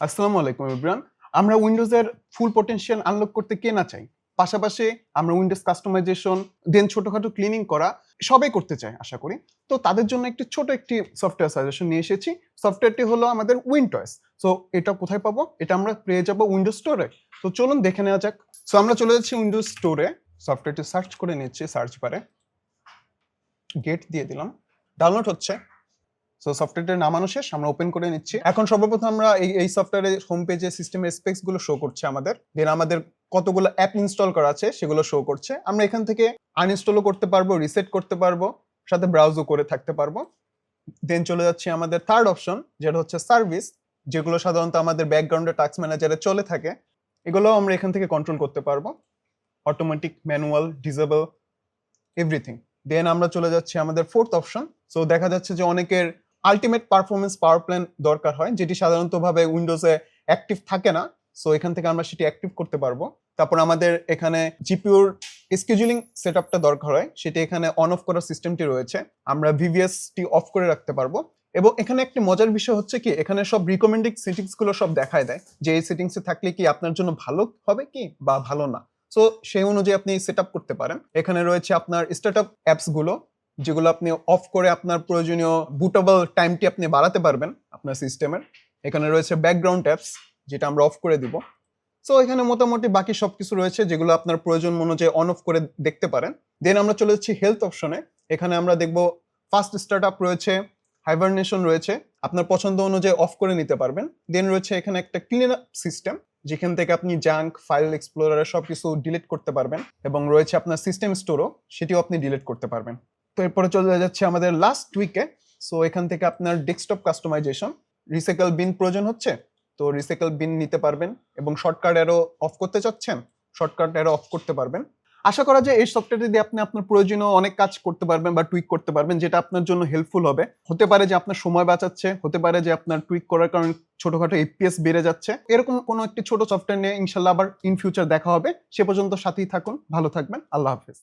আসসালামু আলাইকুম এভরিওয়ান। আমরা উইন্ডোজের ফুল পটেনশিয়াল আনলক করতে কে না চাই? পাশাপাশি আমরা উইন্ডোজ কাস্টমাইজেশন, দেন ছোটখাটো ক্লিনিং করা সবাই করতে চায় আশা করি। তো তাদের জন্য একটি সফটওয়্যার সাজেশন নিয়ে এসেছি। সফটওয়্যারটি হলো আমাদের উইনটয়েস। সো এটা কোথায় পাবো? এটা আমরা পেয়ে যাবো উইন্ডোজ স্টোরে। তো চলুন দেখে নেওয়া যাক। সো আমরা চলে যাচ্ছি উইন্ডোজ স্টোরে। সফটওয়্যারটি সার্চ করে নিচ্ছি সার্চ বারে। গেট দিয়ে দিলাম। ডাউনলোড হচ্ছে। সো সফটওয়্যারটা নামানো শেষ, আমরা ওপেন করে নিচ্ছি। এখন সর্বপ্রথম আমরা এই সফটওয়্যারের হোম পেজে সিস্টেমের স্পেক্স গুলো শো করছে আমাদের। দেন আমাদের কতগুলো অ্যাপ ইনস্টল করা আছে সেগুলো শো করছে। আমরা এখান থেকে আনইনস্টলও করতে পারবো, রিসেট করতে পারবো, সাথে ব্রাউজও করে থাকতে পারবো। দেন চলে যাচ্ছি আমাদের থার্ড অপশন, যেটা হচ্ছে সার্ভিস, যেগুলো সাধারণত আমাদের ব্যাকগ্রাউন্ডে টাস্ক ম্যানেজারে চলে থাকে। এগুলো আমরা এখান থেকে কন্ট্রোল করতে পারবো, অটোমেটিক, ম্যানুয়াল, ডিসেবল, এভরিথিং। দেন আমরা চলে যাচ্ছি আমাদের ফোর্থ অপশন। সো দেখা যাচ্ছে যে অনেকের আলটিমেট পারফরমেন্স পাওয়ার প্ল্যান দরকার হয়, যেটি সাধারণতভাবে উইন্ডোজে অ্যাক্টিভ থাকে না। সো এখান থেকে আমরা সেটি অ্যাক্টিভ করতে পারবো। তারপর আমাদের এখানে জিপিউর স্কেজুলিং সেটআপটা দরকার হয়, সেটি এখানে অন অফ করার সিস্টেমটি রয়েছে। আমরা ভিভিএস টি অফ করে রাখতে পারবো। এবং এখানে একটি মজার বিষয় হচ্ছে কি, এখানে সব রিকমেন্ডেড সেটিংস গুলো সব দেখায় দেয় যে এই সেটিংসে থাকলে কি আপনার জন্য ভালো হবে কি বা ভালো না। সো সেই অনুযায়ী আপনি সেট আপ করতে পারেন। এখানে রয়েছে আপনার স্টার্টআপ অ্যাপস গুলো, যেগুলো আপনি অফ করে আপনার প্রয়োজনীয় বুটেবল টাইমটি আপনি বাড়াতে পারবেন আপনার সিস্টেমের। এখানে রয়েছে ব্যাকগ্রাউন্ড অ্যাপস, যেটা আমরা অফ করে দিব। সো এখানে মোটামুটি বাকি সবকিছু রয়েছে যেগুলো আপনার প্রয়োজন অনুযায়ী অন অফ করে দেখতে পারেন। দেন আমরা চলে যাচ্ছি হেলথ অপশনে। এখানে আমরা দেখব ফাস্ট স্টার্টআপ রয়েছে, হাইবারনেশন রয়েছে, আপনার পছন্দ অনুযায়ী অফ করে নিতে পারবেন। দেন রয়েছে এখানে একটা ক্লিন আপ সিস্টেম, যেখান থেকে আপনি জাঙ্ক ফাইল এক্সপ্লোরারের সবকিছু ডিলিট করতে পারবেন। এবং রয়েছে আপনার সিস্টেম স্টোরও, সেটিও আপনি ডিলিট করতে পারবেন। তো এরপরে চলে যাচ্ছে আমাদের লাস্ট উইকে। সো এখান থেকে আপনার ডেস্কটপ কাস্টমাইজেশন, রিসাইকেল বিন প্রয়োজন হচ্ছে, তো রিসাইকেল বিন নিতে পারবেন। এবং শর্টকাট অ্যারো অফ করতে চাচ্ছেন, শর্টকাট অ্যারো অফ করতে পারবেন। আশা করা যায় এই সফটওয়্যারটি দিয়ে আপনি আপনার প্রয়োজনীয় অনেক কাজ করতে পারবেন বা টুইক করতে পারবেন, যেটা আপনার জন্য হেল্পফুল হবে। হতে পারে যে আপনার সময় বাঁচাচ্ছে, হতে পারে যে আপনার টুইক করার কারণে ছোটখাটো এফপিএস বেড়ে যাচ্ছে। এরকম কোনো একটি ছোট সফটওয়্যার নিয়ে ইনশাল্লাহ আবার ইন ফিউচার দেখা হবে। সে পর্যন্ত সাথেই থাকুন, ভালো থাকবেন, আল্লাহ হাফেজ।